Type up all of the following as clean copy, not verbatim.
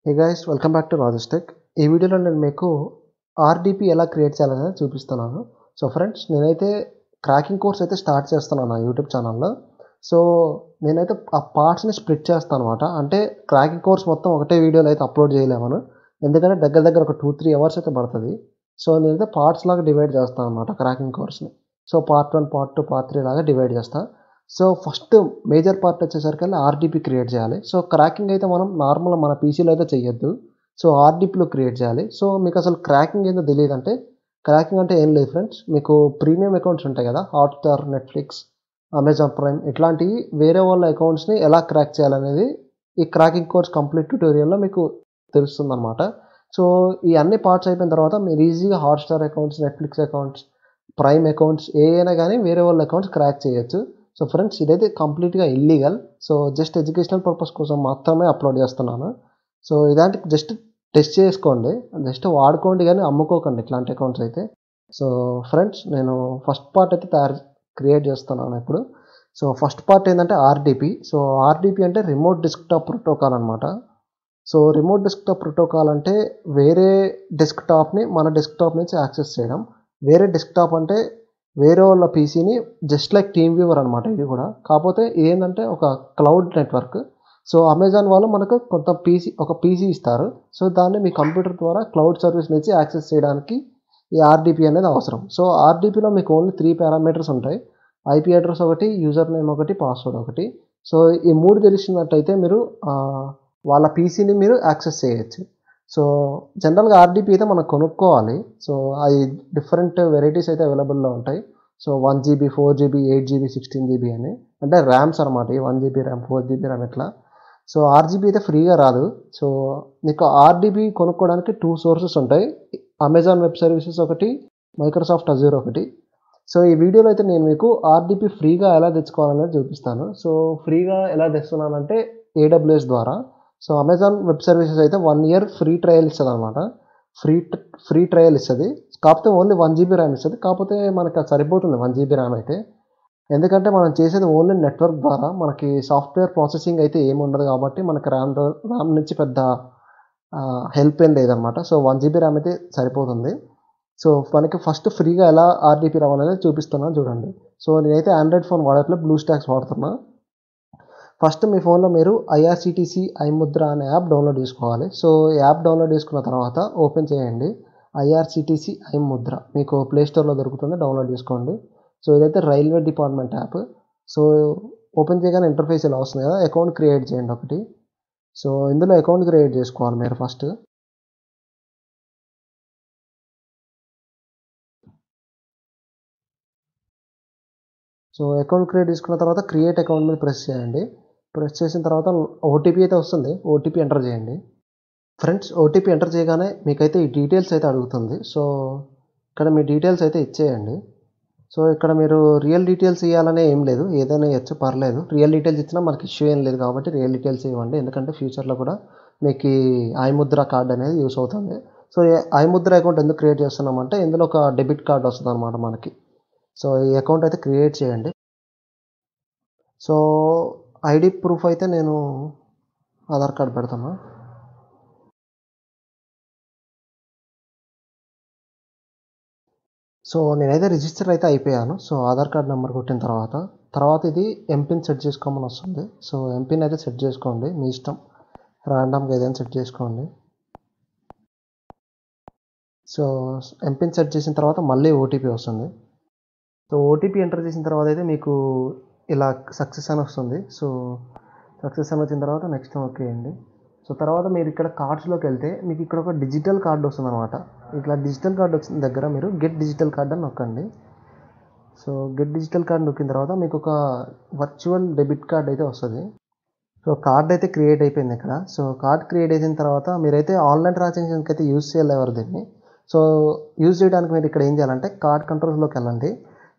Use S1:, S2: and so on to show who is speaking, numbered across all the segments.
S1: Hey guys, welcome back to రాజెస్టెక్. ఈ వీడియోలో నేను మీకు ఆర్డిపి ఎలా క్రియేట్ చేయాలనేది చూపిస్తున్నాను. సో ఫ్రెండ్స్, నేనైతే క్రాకింగ్ కోర్స్ అయితే స్టార్ట్ చేస్తున్నాను నా యూట్యూబ్ ఛానల్లో. సో నేనైతే ఆ పార్ట్స్ని స్ప్లిట్ చేస్తాను అనమాట. అంటే క్రాకింగ్ కోర్స్ మొత్తం ఒకటే వీడియోలో అయితే అప్లోడ్ చేయలేమను, ఎందుకంటే దగ్గర ఒక 2-3 అవర్స్ అయితే పడుతుంది. సో నేనైతే పార్ట్స్ లాగా డివైడ్ చేస్తాను అనమాట క్రాకింగ్ కోర్స్ని. సో పార్ట్ 1, పార్ట్ 2, పార్ట్ 3 లాగా డివైడ్ చేస్తాను. సో ఫస్ట్ మేజర్ పార్ట్ వచ్చేసరికి ఆర్డిపి క్రియేట్ చేయాలి. సో క్రాకింగ్ అయితే మనం నార్మల్ మన పీసీలో అయితే చేయొద్దు. సో ఆర్డిపిలో క్రియేట్ చేయాలి. సో మీకు అసలు క్రాకింగ్ ఏందో తెలియదు అంటే, క్రాకింగ్ అంటే ఏం లేదు ఫ్రెండ్స్, మీకు ప్రీమియం అకౌంట్స్ ఉంటాయి కదా, హాట్స్టార్, నెట్ఫ్లిక్స్, అమెజాన్ ప్రైమ్, ఇట్లాంటివి వేరే వాళ్ళ అకౌంట్స్ని ఎలా క్రాక్ చేయాలనేది ఈ క్రాకింగ్ కోర్స్ కంప్లీట్ ట్యూటోరియల్లో మీకు తెలుస్తుంది అనమాట. సో ఈ అన్ని పార్ట్స్ అయిపోయిన తర్వాత మీరు ఈజీగా Hotstar accounts, Netflix accounts, Prime accounts ఏ అయినా కానీ వేరే వాళ్ళ అకౌంట్స్ క్రాక్ చేయొచ్చు. సో ఫ్రెండ్స్, ఇదైతే కంప్లీట్గా illegal. So just educational purpose కోసం మాత్రమే అప్లోడ్ చేస్తున్నాను. సో ఇలాంటి జస్ట్ టెస్ట్ చేసుకోండి, జస్ట్ వాడుకోండి, కానీ అమ్ముకోకండి ఇట్లాంటి అకౌంట్స్ అయితే. సో ఫ్రెండ్స్, నేను ఫస్ట్ పార్ట్ అయితే క్రియేట్ చేస్తున్నాను ఇప్పుడు. సో ఫస్ట్ పార్ట్ ఏంటంటే ఆర్డిపి. సో ఆర్డిపి అంటే రిమోట్ డెస్క్టాప్ ప్రోటోకాల్ అనమాట. సో రిమోట్ డెస్క్టాప్ ప్రోటోకాల్ అంటే వేరే డెస్క్టాప్ని మన డెస్క్టాప్ నుంచి యాక్సెస్ చేయడం. వేరే డెస్క్టాప్ అంటే వేరే వాళ్ళ పీసీని, జస్ట్ లైక్ టీమ్ వ్యూవర్ అనమాట ఇది కూడా. కాకపోతే ఇదేంటంటే ఒక క్లౌడ్ నెట్వర్క్. సో అమెజాన్ వాళ్ళు మనకు ఒక పీసీ ఇస్తారు. సో దాన్ని మీ కంప్యూటర్ ద్వారా క్లౌడ్ సర్వీస్ నుంచి యాక్సెస్ చేయడానికి ఈ ఆర్డిపి అనేది అవసరం. సో ఆర్డిపిలో మీకు ఓన్లీ 3 పారామీటర్స్ ఉంటాయి: ఐపీ అడ్రస్ ఒకటి, యూజర్ నేమ్ ఒకటి, పాస్వర్డ్ ఒకటి. సో ఈ 3 తెలిసినట్టయితే మీరు వాళ్ళ పీసీని మీరు యాక్సెస్ చేయొచ్చు. సో జనరల్గా ఆర్డిపి అయితే మనం కొనుక్కోవాలి. సో అది డిఫరెంట్ వెరైటీస్ అయితే అవైలబుల్లో ఉంటాయి. So 1GB, 4GB, 8GB, 16GB అని, అంటే ర్యామ్స్ అనమాట. 1GB ర్యామ్, 4GB ర్యామ్ ఇట్లా. సో ఆర్జీబీ అయితే ఫ్రీగా రాదు. సో మీకు ఆర్డిబి కొనుక్కోవడానికి 2 సోర్సెస్ ఉంటాయి: అమెజాన్ వెబ్ సర్వీసెస్ ఒకటి, మైక్రోసాఫ్ట్ అజూర్ ఒకటి. సో ఈ వీడియోలో అయితే నేను మీకు ఆర్డిపి ఫ్రీగా ఎలా తెచ్చుకోవాలనేది చూపిస్తాను. సో ఫ్రీగా ఎలా తెస్తున్నానంటే AWS ద్వారా. సో అమెజాన్ వెబ్ సర్వీసెస్ అయితే 1 year ఫ్రీ ట్రయల్ ఇస్తుంది అనమాట. ఫ్రీ ట్రయల్ ఇస్తుంది. కాకపోతే ఓన్లీ 1GB ర్యామ్ ఇస్తుంది. కాకపోతే మనకి అది సరిపోతుంది 1GB ర్యామ్ అయితే, ఎందుకంటే మనం చేసేది ఓన్లీ నెట్వర్క్ ద్వారా. మనకి సాఫ్ట్వేర్ ప్రాసెసింగ్ అయితే ఏమి ఉండదు కాబట్టి మనకి ర్యామ్ నుంచి పెద్ద హెల్ప్ ఏం లేదనమాట. సో 1GB ర్యామ్ అయితే సరిపోతుంది. సో మనకి ఫస్ట్ ఫ్రీగా ఎలా ఆర్డిపి రావాలనేది చూపిస్తున్నాను చూడండి. సో నేనైతే ఆండ్రాయిడ్ ఫోన్ వాడట్లేదు, బ్లూ స్టాక్స్ వాడుతున్నా. ఫస్ట్ మీ ఫోన్లో మీరు ఐఆర్సిటీసీ ఐముద్ర అనే యాప్ డౌన్లోడ్ చేసుకోవాలి. సో ఈ యాప్ డౌన్లోడ్ చేసుకున్న తర్వాత ఓపెన్ చేయండి. ఐఆర్సిటీసీ ఐముద్ర మీకు ప్లేస్టోర్లో దొరుకుతుంది, డౌన్లోడ్ చేసుకోండి. సో ఇదైతే railway department app. So open చేయగానే ఇంటర్ఫేస్ ఇలా వస్తుంది కదా, అకౌంట్ క్రియేట్ చేయండి ఒకటి. సో ఇందులో అకౌంట్ క్రియేట్ చేసుకోవాలి మీరు ఫస్ట్. సో అకౌంట్ క్రియేట్ చేసుకున్న తర్వాత క్రియేట్ అకౌంట్ మీద ప్రెస్ చేయండి. ప్రెస్ చేసిన తర్వాత ఓటీపీ అయితే వస్తుంది, ఓటీపీ ఎంటర్ చేయండి. ఫ్రెండ్స్, ఓటీపీ ఎంటర్ చేయగానే మీకైతే ఈ డీటెయిల్స్ అయితే అడుగుతుంది. సో ఇక్కడ మీ డీటెయిల్స్ అయితే ఇచ్చేయండి. సో ఇక్కడ మీరు రియల్ డీటెయిల్స్ ఇవ్వాలనే ఏం లేదు, ఏదైనా ఇవ్వచ్చు, పర్లేదు. రియల్ డీటెయిల్స్ ఇచ్చినా మనకి ఇష్యూ ఏం లేదు కాబట్టి రియల్ డీటెయిల్స్ ఇవ్వండి, ఎందుకంటే ఫ్యూచర్లో కూడా మీకు ఐముద్ర కార్డ్ అనేది యూస్ అవుతుంది. సో ఐముద్ర అకౌంట్ ఎందుకు క్రియేట్ చేస్తున్నామంటే ఇందులో ఒక డెబిట్ కార్డ్ వస్తుంది అనమాట మనకి. సో ఈ అకౌంట్ అయితే క్రియేట్ చేయండి. సో ఐడి ప్రూఫ్ అయితే నేను ఆధార్ కార్డ్ పెడతాను. సో నేనైతే రిజిస్టర్ అయితే అయిపోయాను. సో ఆధార్ కార్డ్ నెంబర్ కొట్టిన తర్వాత ఇది ఎంపిన్ సెట్ చేసుకోమని వస్తుంది. సో ఎంపిన్ అయితే సెట్ చేసుకోండి, మీ ఇష్టం, ర్యాండమ్గా ఏదైనా సెట్ చేసుకోండి. సో ఎంపిన్ సెట్ చేసిన తర్వాత మళ్ళీ ఓటీపీ వస్తుంది. సో ఓటీపీ ఎంటర్ చేసిన తర్వాత అయితే మీకు ఇలా సక్సెస్ అని వస్తుంది. సో సక్సెస్ అని వచ్చిన తర్వాత నెక్స్ట్ ఓకే అండి. సో తర్వాత మీరు ఇక్కడ కార్డ్స్లోకి వెళ్తే మీకు ఇక్కడ ఒక డిజిటల్ కార్డ్ వస్తుంది అనమాట. ఇట్లా డిజిటల్ కార్డ్ వచ్చిన దగ్గర మీరు గెట్ డిజిటల్ కార్డ్ అని నొక్కండి. సో గెట్ డిజిటల్ కార్డ్ నొక్కిన తర్వాత మీకు ఒక వర్చువల్ డెబిట్ కార్డ్ అయితే వస్తుంది. సో కార్డ్ అయితే క్రియేట్ అయిపోయింది ఇక్కడ. సో కార్డ్ క్రియేట్ అయిన తర్వాత మీరైతే ఆన్లైన్ ట్రాన్సాక్షన్కి అయితే యూజ్ చేయలేవారు దీన్ని. సో యూజ్ చేయడానికి మీరు ఇక్కడ ఏం చేయాలంటే కార్డ్ కంట్రోల్స్లోకి వెళ్ళండి.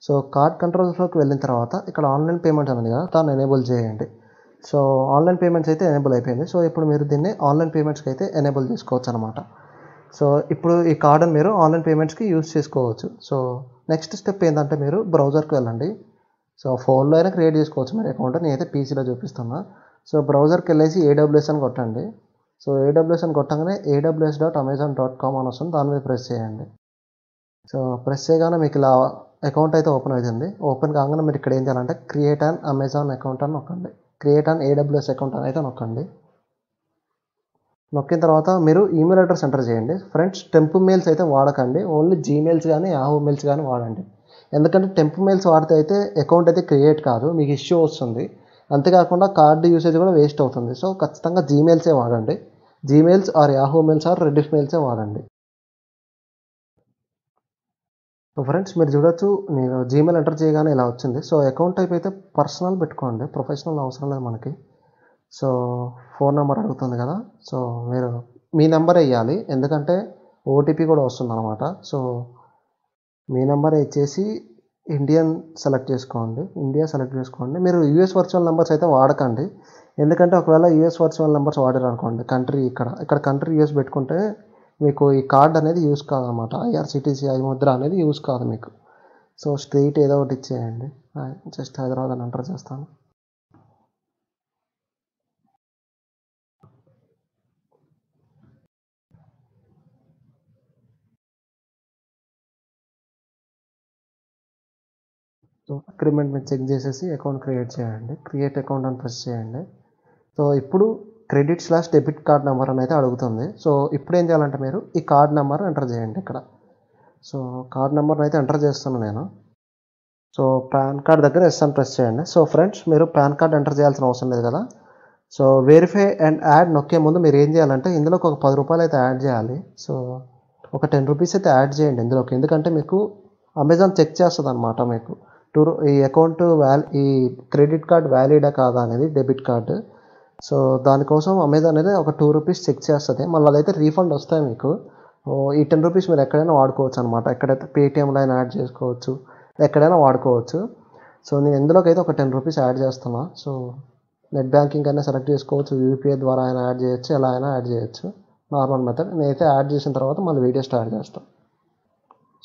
S1: సో కార్డ్ కంట్రోల్స్లోకి వెళ్ళిన తర్వాత ఇక్కడ ఆన్లైన్ పేమెంట్ అనేది కదా, దాన్ని ఎనేబుల్ చేయండి. సో ఆన్లైన్ పేమెంట్స్ అయితే ఎనేబుల్ అయిపోయింది. సో ఇప్పుడు మీరు దీన్ని ఆన్లైన్ పేమెంట్స్కి అయితే ఎనేబుల్ చేసుకోవచ్చు అనమాట. సో ఇప్పుడు ఈ కార్డుని మీరు ఆన్లైన్ పేమెంట్స్కి యూజ్ చేసుకోవచ్చు. సో నెక్స్ట్ స్టెప్ ఏంటంటే మీరు బ్రౌజర్కి వెళ్ళండి. సో ఫోన్లో అయినా క్రియేట్ చేసుకోవచ్చు మీరు అకౌంట్, నేనైతే పీసీలో చూపిస్తున్నా. సో బ్రౌజర్కి వెళ్ళేసి AWS అని కొట్టండి. సో ఏడబ్ల్యూఎస్ అని కొట్టగానే aws.amazon.com అని వస్తుంది, దాని మీద ప్రెస్ చేయండి. సో ప్రెస్ చేయగానే మీకు ఇలా అకౌంట్ అయితే ఓపెన్ అవుతుంది. ఓపెన్ కాగానే మీరు ఇక్కడ ఏం చేయాలంటే క్రియేట్ అన్ అమెజాన్ అకౌంట్ అని నొక్కండి. క్రియేట్ అన్ ఏడబ్ల్యూఎస్ అకౌంట్ అని అయితే నొక్కండి. నొక్కిన తర్వాత మీరు ఈమెయిల్ అడ్రస్ ఎంటర్ చేయండి. ఫ్రెండ్స్, టెంప్ మెయిల్స్ అయితే వాడకండి, ఓన్లీ జీమెయిల్స్ కానీ యాహూ మెయిల్స్ కానీ వాడండి. ఎందుకంటే టెంప్ మెయిల్స్ వాడితే అయితే అకౌంట్ అయితే క్రియేట్ కాదు, మీకు ఇష్యూ వస్తుంది. అంతేకాకుండా కార్డు యూసేజ్ కూడా వేస్ట్ అవుతుంది. సో ఖచ్చితంగా జీమెయిల్సే వాడండి. Gmails or Yahoo mails or Rediff మెయిల్సే వాడండి. సో ఫ్రెండ్స్, మీరు చూడొచ్చు, నేను జీమెయిల్ ఎంటర్ చేయగానే ఇలా వచ్చింది. సో అకౌంట్ టైప్ అయితే పర్సనల్ పెట్టుకోండి, ప్రొఫెషనల్ అవసరం లేదు మనకి. సో ఫోన్ నెంబర్ అడుగుతుంది కదా, సో మీరు మీ నెంబరే ఇవ్వాలి, ఎందుకంటే ఓటీపీ కూడా వస్తుంది అనమాట. సో మీ నెంబరే ఇచ్చేసి ఇండియన్ సెలెక్ట్ చేసుకోండి, ఇండియా సెలెక్ట్ చేసుకోండి. మీరు యూఎస్ వర్చువల్ నెంబర్స్ అయితే వాడకండి, ఎందుకంటే ఒకవేళ యూఎస్ వర్చువల్ నెంబర్స్ వాడారు అనుకోండి, కంట్రీ ఇక్కడ కంట్రీ యూఎస్ పెట్టుకుంటే మీకు ఈ కార్డ్ అనేది యూస్ కాదనమాట. ఐఆర్సిటీసీ ముద్ర అనేది యూస్ కాదు మీకు. సో స్ట్రీట్ ఏదో ఒకటి ఇచ్చేయండి, జస్ట్ హైదరాబాద్ అని ఎంటర్ చేస్తాను. సో అగ్రిమెంట్ మీద చెక్ చేసేసి అకౌంట్ క్రియేట్ చేయండి. క్రియేట్ అకౌంట్ అని ప్రెస్ చేయండి. సో ఇప్పుడు క్రెడిట్/డెబిట్ కార్డ్ నెంబర్ అని అయితే అడుగుతుంది. సో ఇప్పుడు ఏం చేయాలంటే మీరు ఈ కార్డ్ నెంబర్ ఎంటర్ చేయండి ఇక్కడ. సో కార్డ్ నెంబర్ని అయితే ఎంటర్ చేస్తున్నాను నేను. సో పాన్ కార్డ్ దగ్గర ఎస్ అని ప్రెస్ చేయండి. సో ఫ్రెండ్స్, మీరు పాన్ కార్డ్ ఎంటర్ చేయాల్సిన అవసరం లేదు కదా. సో వెరిఫై అండ్ యాడ్ నొక్కే ముందు మీరు ఏం చేయాలంటే ఇందులోకి ఒక 10 రూపాయలు అయితే యాడ్ చేయాలి. సో ఒక 10 రూపీస్ అయితే యాడ్ చేయండి ఇందులోకి, ఎందుకంటే మీకు అమెజాన్ చెక్ చేస్తుంది అనమాట మీకు ఈ అకౌంట్ ఈ క్రెడిట్ కార్డ్ వ్యాలిడా కాదా అనేది, డెబిట్ కార్డు. సో దానికోసం అమెజాన్ అనేది ఒక 2 రూపీస్ చెక్ చేస్తుంది, మళ్ళీ అదైతే రీఫండ్ వస్తాయి మీకు. ఈ 10 రూపీస్ మీరు ఎక్కడైనా వాడుకోవచ్చు అనమాట, ఎక్కడైతే పేటిఎంలో అయినా యాడ్ చేసుకోవచ్చు, ఎక్కడైనా వాడుకోవచ్చు. సో నేను ఇందులోకి అయితే ఒక 10 రూపీస్ యాడ్ చేస్తున్నా. సో నెట్ బ్యాంకింగ్ అయినా సెలెక్ట్ చేసుకోవచ్చు, యూపీఐ ద్వారా అయినా యాడ్ చేయొచ్చు, ఎలా అయినా యాడ్ చేయొచ్చు, నార్మల్ మెథడ్. నేనైతే యాడ్ చేసిన తర్వాత మళ్ళీ వీడియో స్టార్ట్ చేస్తాను.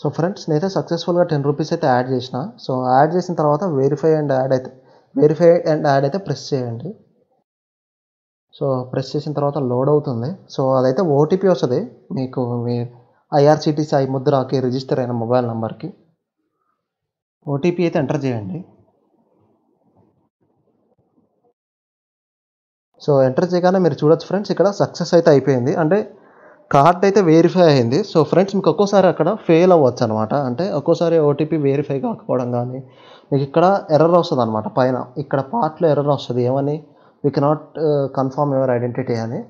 S1: సో ఫ్రెండ్స్, నేనైతే సక్సెస్ఫుల్గా 10 రూపీస్ అయితే యాడ్ చేసిన. సో యాడ్ చేసిన తర్వాత వెరిఫై అండ్ యాడ్ అయితే ప్రెస్ చేయండి. సో ప్రెస్ చేసిన తర్వాత లోడ్ అవుతుంది. సో అదైతే ఓటీపీ వస్తుంది మీకు, మీ ఐఆర్సిటీసీ ముద్రకి రిజిస్టర్ అయిన మొబైల్ నెంబర్కి ఓటీపీ అయితే ఎంటర్ చేయండి. సో ఎంటర్ చేయగానే మీరు చూడొచ్చు ఫ్రెండ్స్, ఇక్కడ సక్సెస్ అయితే అయిపోయింది, అంటే కార్డ్ అయితే వెరిఫై అయింది. సో ఫ్రెండ్స్, మీకు ఒక్కోసారి అక్కడ ఫెయిల్ అవ్వచ్చు అనమాట, అంటే ఒక్కోసారి ఓటీపీ వెరిఫై కాకపోవడం కానీ మీకు ఇక్కడ ఎర్రర్ వస్తుంది అనమాట. పైన ఇక్కడ పార్ట్లో ఎర్రర్ వస్తుంది, ఏమని, we cannot confirm your identity అని.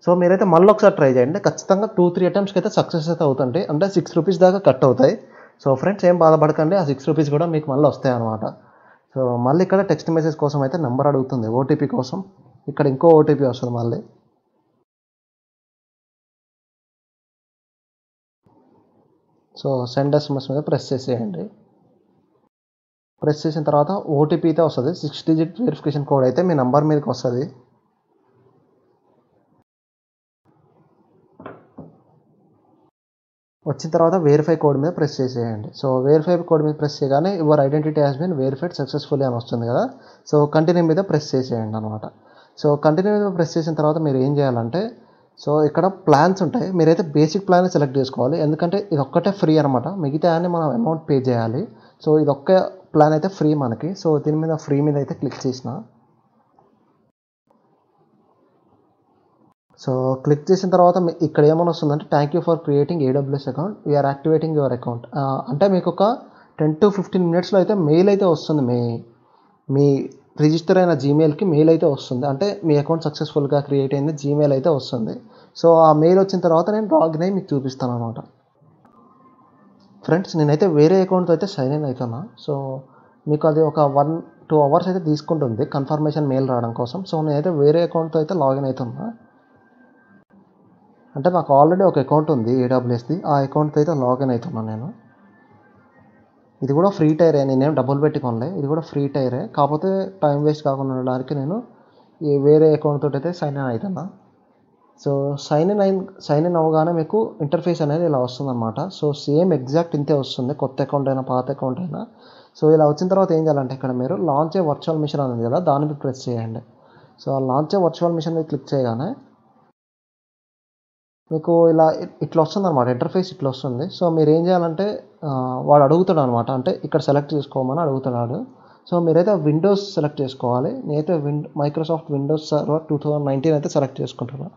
S1: సో మీరైతే మళ్ళీ ఒకసారి ట్రై చేయండి, ఖచ్చితంగా 2-3 అటెంప్ట్స్కి అయితే సక్సెస్ అయితే అవుతుంది, అంటే 6 రూపీస్ దాకా కట్ అవుతాయి. సో ఫ్రెండ్స్, ఏం బాధపడకండి, ఆ 6 రూపీస్ కూడా మీకు మళ్ళీ వస్తాయి అనమాట. సో మళ్ళీ ఇక్కడ టెక్స్ట్ మెసేజ్ కోసం అయితే నెంబర్ అడుగుతుంది, ఓటీపీ కోసం. ఇక్కడ ఇంకో ఓటీపీ వస్తుంది మళ్ళీ. సో సెండ్ ఎస్ఎంఎస్ మీద ప్రెస్ చేసేయండి. ప్రెస్ చేసిన తర్వాత ఓటీపీ అయితే వస్తుంది, 6 డిజిట్ వెరిఫికేషన్ కోడ్ అయితే మీ నెంబర్ మీదకి వస్తుంది. వచ్చిన తర్వాత వెరిఫై కోడ్ మీద ప్రెస్ చేసేయండి. సో వెరిఫై కోడ్ మీద ప్రెస్ చేయగానే your identity has been verified successfully అని వస్తుంది కదా. సో కంటిన్యూ మీద ప్రెస్ చేసేయండి అనమాట. సో కంటిన్యూ మీద ప్రెస్ చేసిన తర్వాత మీరు ఏం చేయాలంటే, సో ఇక్కడ ప్లాన్స్ ఉంటాయి, మీరైతే బేసిక్ ప్లాన్ సెలెక్ట్ చేసుకోవాలి, ఎందుకంటే ఇది ఒక్కటే ఫ్రీ అనమాట, మిగతా అన్ని మనం అమౌంట్ పే చేయాలి. సో ఇది ఒక్క ప్లాన్ అయితే ఫ్రీ మనకి. సో దీని మీద ఫ్రీ మీద అయితే క్లిక్ చేసిన. సో క్లిక్ చేసిన తర్వాత ఇక్కడ ఏమైనా వస్తుందంటే, thank you for creating AWS account, we're activating your account. అంటే మీకు ఒక 10-15 మినిట్స్లో అయితే మెయిల్ అయితే వస్తుంది, మీ రిజిస్టర్ అయిన జీమెయిల్కి మెయిల్ అయితే వస్తుంది, అంటే మీ అకౌంట్ సక్సెస్ఫుల్గా క్రియేట్ అయింది జీమెయిల్ అయితే వస్తుంది. సో ఆ మెయిల్ వచ్చిన తర్వాత నేను లాగిన్ అయ్యి మీకు చూపిస్తాను అనమాట. ఫ్రెండ్స్, నేనైతే వేరే అకౌంట్తో అయితే సైన్ ఇన్ అవుతున్నా. సో మీకు అది ఒక 1-2 అవర్స్ అయితే తీసుకుంటుంది కన్ఫర్మేషన్ మెయిల్ రావడం కోసం. సో నేనైతే వేరే అకౌంట్తో అయితే లాగిన్ అవుతున్నా, అంటే నాకు ఆల్రెడీ ఒక అకౌంట్ ఉంది ఏడబ్ల్యూఎస్ది, ఆ అకౌంట్తో అయితే లాగిన్ అవుతున్నాను నేను. ఇది కూడా ఫ్రీ టైరే, నేనేం డబ్బులు పెట్టి కొనలే, ఇది కూడా ఫ్రీ టైరే, కాకపోతే టైం వేస్ట్ కాకుండా ఉండడానికి నేను ఈ వేరే అకౌంట్ తోటి అయితే సైన్ ఇన్ అవుతున్నా. సో సైన్ ఇన్ అవ్వగానే మీకు ఇంటర్ఫేస్ అనేది ఇలా వస్తుందన్నమాట. సో సేమ్ ఎగ్జాక్ట్ ఇంతే వస్తుంది, కొత్త అకౌంట్ అయినా పాత అకౌంట్ అయినా. సో ఇలా వచ్చిన తర్వాత ఏం చేయాలంటే, ఇక్కడ మీరు లాంచ్ ఏ వర్చువల్ మిషన్ అనేది కదా, దాని మీద ప్రెస్ చేయండి. So launch a virtual machine మీద క్లిక్ చేయగానే మీకు ఇలా ఇట్లా వస్తుందన్నమాట. ఇంటర్ఫేస్ ఇట్లా వస్తుంది. సో మీరు ఏం చేయాలంటే వాడు అడుగుతాడు అనమాట. అంటే ఇక్కడ సెలెక్ట్ చేసుకోమని అడుగుతున్నాడు. సో మీరైతే విండోస్ సెలెక్ట్ చేసుకోవాలి. నేనైతే మైక్రోసాఫ్ట్ విండోస్ సర్వర్ 2019 అయితే సెలెక్ట్ చేసుకుంటున్నాను.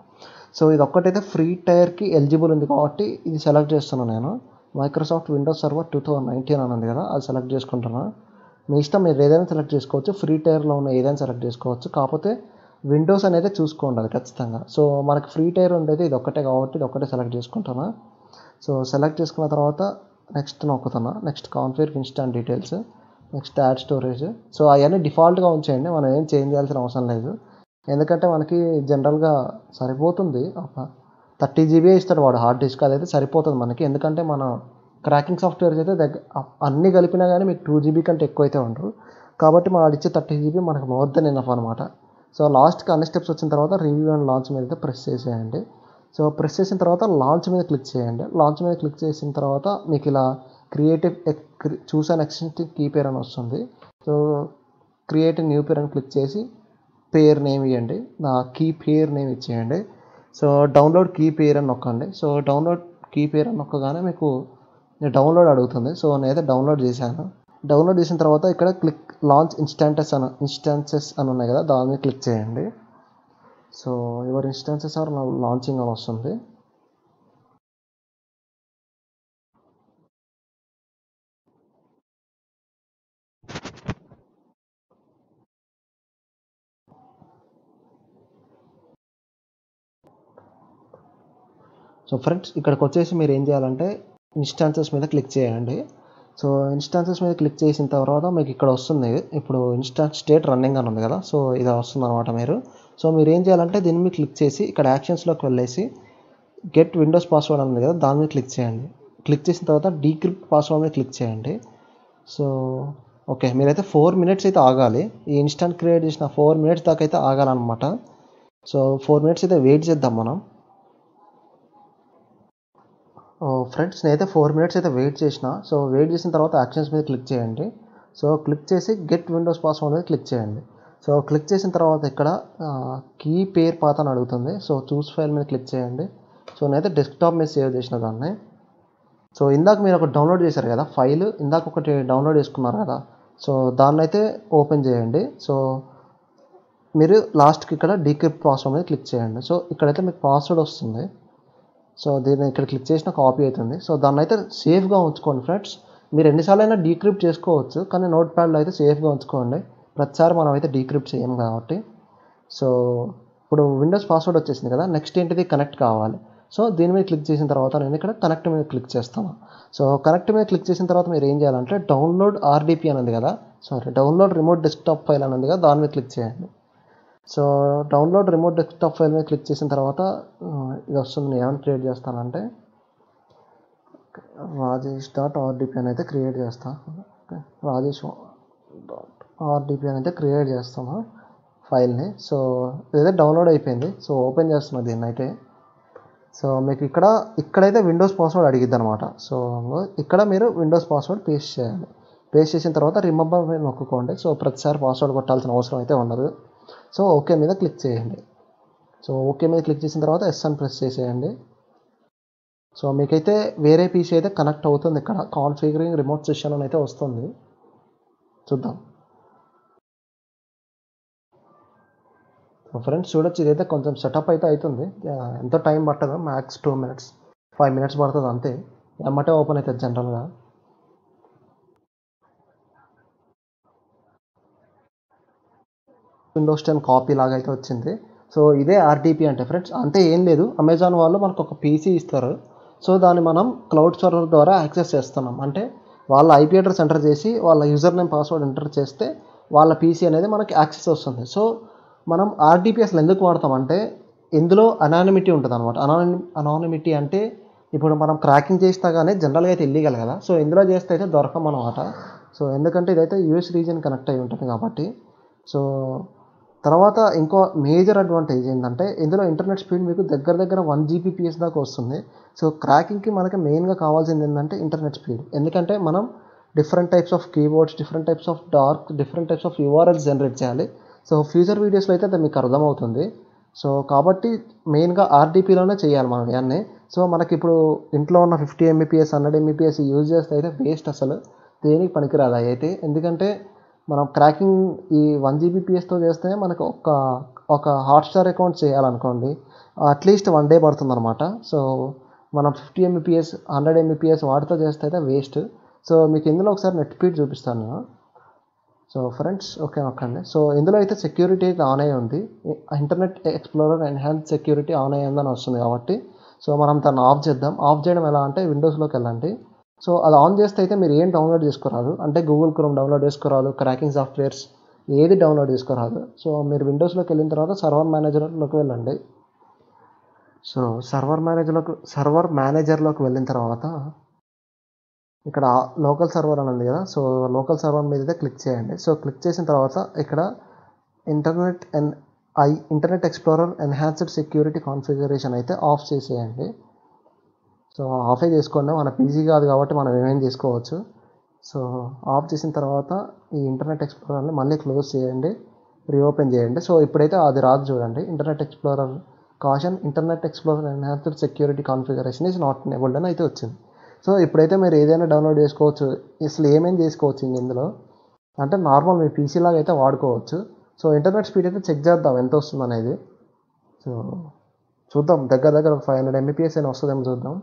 S1: సో ఇది ఒక్కటైతే ఫ్రీ టైర్కి ఎలిజిబుల్ ఉంది కాబట్టి ఇది సెలెక్ట్ చేస్తున్నాను నేను. మైక్రోసాఫ్ట్ విండోస్ సర్వర్ 2019 అని ఉంది కదా, అది సెలెక్ట్ చేసుకుంటున్నాను. మీ ఇష్టం, మీరు ఏదైనా సెలెక్ట్ చేసుకోవచ్చు. ఫ్రీ టైర్లో ఉన్న ఏదైనా సెలెక్ట్ చేసుకోవచ్చు. కాకపోతే విండోస్ అనేది చూసుకోండి అది ఖచ్చితంగా. సో మనకి ఫ్రీ టైర్ ఉండేది ఇది ఒక్కటే కాబట్టి ఇది ఒక్కటే సెలెక్ట్ చేసుకుంటున్నా. సో సెలెక్ట్ చేసుకున్న తర్వాత నెక్స్ట్ నొక్కుతున్నా. Next configure instance details, next add storage. So అవన్నీ డిఫాల్ట్గా ఉంచేయండి, మనం ఏం చేంజ్ చేయాల్సిన అవసరం లేదు. ఎందుకంటే మనకి జనరల్గా సరిపోతుంది. ఒక 30 GB ఇస్తాడు వాడు హార్డ్ డిస్క్, అదైతే సరిపోతుంది మనకి. ఎందుకంటే మన క్రాకింగ్ సాఫ్ట్వేర్స్ అయితే అన్నీ కలిపినా కానీ మీకు 2 GB కంటే ఎక్కువ అయితే ఉండరు. కాబట్టి మనం ఇచ్చే 30 GB మనకు మోర్ దెన్ ఎనఫ్ అనమాట. సో లాస్ట్కి అన్ని స్టెప్స్ వచ్చిన తర్వాత రివ్యూ అండ్ లాంచ్ మీద అయితే ప్రెస్ చేసేయండి. సో ప్రెస్ చేసిన తర్వాత లాంచ్ మీద క్లిక్ చేయండి. లాంచ్ మీద క్లిక్ చేసిన తర్వాత మీకు ఇలా choose and extension key pair అని వస్తుంది. సో క్రియేట్ న్యూ పేర్ అని క్లిక్ చేసి పేర్ నేమ్ ఇవ్వండి. నా కీ పేర్ నేమ్ ఇచ్చేయండి. సో డౌన్లోడ్ కీ పేర్ అని నొక్కండి. సో డౌన్లోడ్ కీ పేర్ అని నొక్కగానే మీకు డౌన్లోడ్ అడుగుతుంది. సో నేనైతే డౌన్లోడ్ చేశాను. డౌన్లోడ్ చేసిన తర్వాత ఇక్కడ క్లిక్ లాంచ్ ఇన్స్టాన్సెస్ అని ఉన్నాయి కదా, దాని మీద క్లిక్ చేయండి. So your instances are launching అని వస్తుంది. సో ఫ్రెండ్స్ ఇక్కడికి వచ్చేసి మీరు ఏం చేయాలంటే ఇన్స్టాన్సెస్ మీద క్లిక్ చేయండి. సో ఇన్స్టాన్సెస్ మీద క్లిక్ చేసిన తర్వాత మీకు ఇక్కడ వస్తుంది, ఇప్పుడు ఇన్స్టాన్స్ స్టేట్ రన్నింగ్ అని ఉంది కదా, సో ఇది వస్తుంది అనమాట. మీరు ఏం చేయాలంటే దీని మీద క్లిక్ చేసి ఇక్కడ యాక్షన్స్లోకి వెళ్ళేసి గెట్ విండోస్ పాస్వర్డ్ అని ఉంది కదా, దాని మీద క్లిక్ చేయండి. క్లిక్ చేసిన తర్వాత డీక్రిప్ట్ పాస్వర్డ్ మీద క్లిక్ చేయండి. సో ఓకే, మీరైతే 4 minutes అయితే ఆగాలి. ఈ ఇన్స్టాంట్ క్రియేట్ చేసిన 4 minutes దాకా అయితే ఆగాలన్నమాట. సో 4 minutes అయితే వెయిట్ చేద్దాం మనం. ఫ్రెండ్స్ నేనైతే 4 minutes అయితే వెయిట్ చేసిన. సో వెయిట్ చేసిన తర్వాత యాక్షన్స్ మీద క్లిక్ చేయండి. సో క్లిక్ చేసి గెట్ విండోస్ పాస్వర్డ్ మీద క్లిక్ చేయండి. సో క్లిక్ చేసిన తర్వాత ఇక్కడ కీ పేర్ పాత్ అని అడుగుతుంది. సో చూస్ ఫైల్ మీద క్లిక్ చేయండి. సో నేనైతే డెస్క్టాప్ మీద సేవ్ చేసిన దాన్ని. సో ఇందాక మీరు ఒకటి డౌన్లోడ్ చేశారు కదా ఫైల్, ఇందాక ఒకటి డౌన్లోడ్ చేసుకున్నారు కదా, సో దాన్ని అయితే ఓపెన్ చేయండి. సో మీరు లాస్ట్కి ఇక్కడ డీక్రిప్ట్ పాస్వర్డ్ మీద క్లిక్ చేయండి. సో ఇక్కడైతే మీకు పాస్వర్డ్ వస్తుంది. సో దీన్ని ఇక్కడ క్లిక్ చేసిన కాపీ అవుతుంది. సో దాన్ని అయితే సేఫ్గా ఉంచుకోండి ఫ్రెండ్స్. మీరు ఎన్నిసార్లు అయినా డీక్రిప్ట్ చేసుకోవచ్చు, కానీ నోట్ ప్యాడ్లో అయితే సేఫ్గా ఉంచుకోండి. ప్రతిసారి మనం అయితే డీక్రిప్ట్ చేయం కాబట్టి. సో ఇప్పుడు విండోస్ పాస్వర్డ్ వచ్చేసింది కదా, నెక్స్ట్ ఏంటిది కనెక్ట్ కావాలి. సో దీని మీద క్లిక్ చేసిన తర్వాత నేను ఇక్కడ కనెక్ట్ మీద క్లిక్ చేస్తాను. సో కనెక్ట్ మీద క్లిక్ చేసిన తర్వాత మీరు ఏం చేయాలంటే డౌన్లోడ్ ఆర్డిపి అని ఉంది కదా, డౌన్లోడ్ రిమోట్ డెస్క్టాప్ ఫైల్ అని ఉంది కదా, దాని మీద క్లిక్ చేయండి. So download remote desktop file మీద క్లిక్ చేసిన తర్వాత ఇది వస్తుంది. నేను ఏమైనా క్రియేట్ చేస్తానంటే rajesh.rdp అని అయితే క్రియేట్ చేస్తాను. rajesh.rdp అని అయితే క్రియేట్ చేస్తాను ఫైల్ని. సో ఇదైతే డౌన్లోడ్ అయిపోయింది. సో ఓపెన్ చేస్తున్నా దీన్ని అయితే. సో మీకు ఇక్కడైతే విండోస్ పాస్వర్డ్ అడిగిద్ది అనమాట. సో ఇక్కడ మీరు విండోస్ పాస్వర్డ్ పేస్ట్ చేయాలి. పేస్ట్ చేసిన తర్వాత రిమెంబర్ మీద నొక్కుకోండి. సో ప్రతిసారి పాస్వర్డ్ కొట్టాల్సిన అవసరం అయితే ఉండదు. సో ఓకే మీద క్లిక్ చేయండి. సో ఓకే మీద క్లిక్ చేసిన తర్వాత ఎస్ అని ప్రెస్ చేసేయండి. సో మీకైతే వేరే పీసీ అయితే కనెక్ట్ అవుతుంది. ఇక్కడ కాన్ఫిగరింగ్ రిమోట్ సెషన్ అని అయితే వస్తుంది. చూద్దాం. సో ఫ్రెండ్స్ చూడొచ్చు, ఇదైతే కొంచెం సెటప్ అయితే అవుతుంది. ఎంత టైం పట్టదు, మ్యాక్స్ 2 minutes 5 minutes పడుతుంది అంతే. ఎమ్మటే ఓపెన్ అవుతుంది జనరల్గా. విండోస్ 10 కాపీ లాగా అయితే వచ్చింది. సో ఇదే ఆర్డిపి అంటే ఫ్రెండ్స్. అంతే, ఏం లేదు. అమెజాన్ వాళ్ళు మనకు ఒక పీసీ ఇస్తారు. సో దాన్ని మనం క్లౌడ్ సర్వర్ ద్వారా యాక్సెస్ చేస్తున్నాం. అంటే వాళ్ళ ఐపీ అడ్రస్ ఎంటర్ చేసి వాళ్ళ యూజర్ నేమ్ పాస్వర్డ్ ఎంటర్ చేస్తే వాళ్ళ పీసీ అనేది మనకి యాక్సెస్ వస్తుంది. సో మనం ఆర్డిపి అసలు ఎందుకు వాడతామంటే ఇందులో అనానిమిటీ ఉంటుంది అనమాట. అనానిమిటీ అంటే ఇప్పుడు మనం క్రాకింగ్ చేస్తా కానీ జనరల్గా అయితే ఇల్లీగల్ కదా. సో ఇందులో చేస్తే అయితే దొరకమన్నమాట. సో ఎందుకంటే ఇదైతే యూఎస్ రీజియన్ కనెక్ట్ అయి ఉంటుంది కాబట్టి. సో తర్వాత ఇంకో మేజర్ అడ్వాంటేజ్ ఏంటంటే ఇందులో ఇంటర్నెట్ స్పీడ్ మీకు దగ్గర 1 Gbps దాకా వస్తుంది. సో క్రాకింగ్కి మనకి మెయిన్గా కావాల్సింది ఏంటంటే ఇంటర్నెట్ స్పీడ్. ఎందుకంటే మనం different types of keyboards, different types of different types of URLs generate చేయాలి. సో ఫ్యూచర్ వీడియోస్లో అయితే అది మీకు అర్థమవుతుంది. సో కాబట్టి మెయిన్గా ఆర్డీపీలోనే చేయాలి మనం ఇవన్నీ. సో మనకి ఇప్పుడు ఇంట్లో ఉన్న 50 ఎంబీపీఎస్ 100 ఎంబీపీఎస్ యూజ్ చేస్తే అయితే వేస్ట్ అసలు దేనికి పనికిరాదు అవి అయితే. ఎందుకంటే మనం క్రాకింగ్ ఈ 1 జీబీపీఎస్తో చేస్తే మనకు ఒక హాట్‌స్టార్ అకౌంట్ చేయాలనుకోండి అట్లీస్ట్ 1 డే పడుతుందన్నమాట. సో మనం 50 ఎంబీపీఎస్ 100 ఎంబీపీఎస్ వాటితో చేస్తే అయితే వేస్ట్. సో మీకు ఇందులో ఒకసారి నెట్ స్పీడ్ చూపిస్తాను నేను. సో ఫ్రెండ్స్ ఓకే నొక్కండి. సో ఇందులో అయితే సెక్యూరిటీ అయితే ఆన్ అయ్యి ఉంది. Internet explorer enhance security on అయ్యిందని వస్తుంది కాబట్టి సో మనం దాన్ని ఆఫ్ చేద్దాం. ఆఫ్ చేయడం ఎలా అంటే విండోస్‌లోకి వెళ్ళండి. సో అది ఆన్ చేస్తే అయితే మీరు ఏం డౌన్లోడ్ చేసుకోరాదు. అంటే గూగుల్ క్రోమ్ డౌన్లోడ్ చేసుకోరాదు, క్రాకింగ్ సాఫ్ట్‌వేర్స్ ఏది డౌన్లోడ్ చేసుకోరాదు. సో మీరు విండోస్‌లోకి వెళ్ళిన తర్వాత సర్వర్ మేనేజర్‌లోకి వెళ్ళండి. సో సర్వర్ మేనేజర్‌లోకి వెళ్ళిన తర్వాత ఇక్కడ లోకల్ సర్వర్ అని ఉంది కదా. సో లోకల్ సర్వర్ మీద అయితే క్లిక్ చేయండి. సో క్లిక్ చేసిన తర్వాత ఇక్కడ internet explorer enhanced security configuration అయితే ఆఫ్ చేసేయండి. సో ఆఫే చేసుకోండి. మన పీసీ కాదు కాబట్టి మనం ఏమేమి చేసుకోవచ్చు. సో ఆఫ్ చేసిన తర్వాత ఈ ఇంటర్నెట్ ఎక్స్‌ప్లోరర్ని మళ్ళీ క్లోజ్ చేయండి, రీఓపెన్ చేయండి. సో ఇప్పుడైతే అది రాదు చూడండి. Internet explorer enhanced security configuration is not enabled అని అయితే వచ్చింది. సో ఇప్పుడైతే మీరు ఏదైనా డౌన్లోడ్ చేసుకోవచ్చు. అసలు ఏమేమి చేసుకోవచ్చు ఇందులో అంటే నార్మల్ మీ పీసీ లాగా అయితే వాడుకోవచ్చు. సో ఇంటర్నెట్ స్పీడ్ అయితే చెక్ చేద్దాం ఎంత వస్తుంది అనేది. సో చూద్దాం దగ్గర 500 ఎంబీపీఎస్ అయినా వస్తుందేమో చూద్దాం.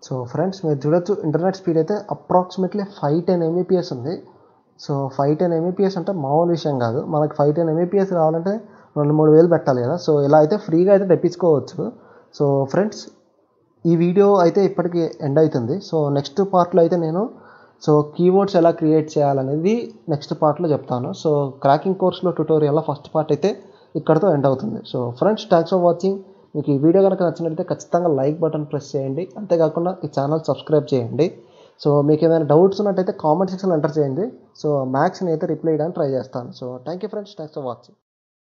S1: సో ఫ్రెండ్స్ మీరు చూడొచ్చు ఇంటర్నెట్ స్పీడ్ అయితే అప్రాక్సిమేట్లీ 510 ఎంబీపీఎస్ ఉంది. సో 510 ఎంబీపీఎస్ అంటే మామూలు విషయం కాదు. మనకి 510 ఎంబీపీఎస్ కావాలంటే 2-3 వేలు పెట్టాలి కదా. సో ఇలా అయితే ఫ్రీగా అయితే తెప్పించుకోవచ్చు. సో ఫ్రెండ్స్ ఈ వీడియో అయితే ఇప్పటికి ఎండ్ అవుతుంది. సో నెక్స్ట్ పార్ట్లో అయితే నేను కీవర్డ్స్ ఎలా క్రియేట్ చేయాలనేది నెక్స్ట్ పార్ట్లో చెప్తాను. సో క్రాకింగ్ కోర్స్లో ట్యుటోరియల్లో ఫస్ట్ పార్ట్ అయితే ఇక్కడితో ఎండ్ అవుతుంది. So friends thanks for watching. మీకు ఈ వీడియో కనుక నచ్చినట్లయితే ఖచ్చితంగా లైక్ బటన్ ప్రెస్ చేయండి. అంతేకాకుండా ఈ ఛానల్ సబ్స్క్రైబ్ చేయండి. సో మీకు ఏమైనా డౌట్స్ ఉన్నట్టయితే కామెంట్ సెక్షన్లో ఎంటర్ చేయండి. సో మ్యాథ్స్ని అయితే రిప్లై చేయడానికి ట్రై చేస్తాను. So thank you friends, thanks for watching.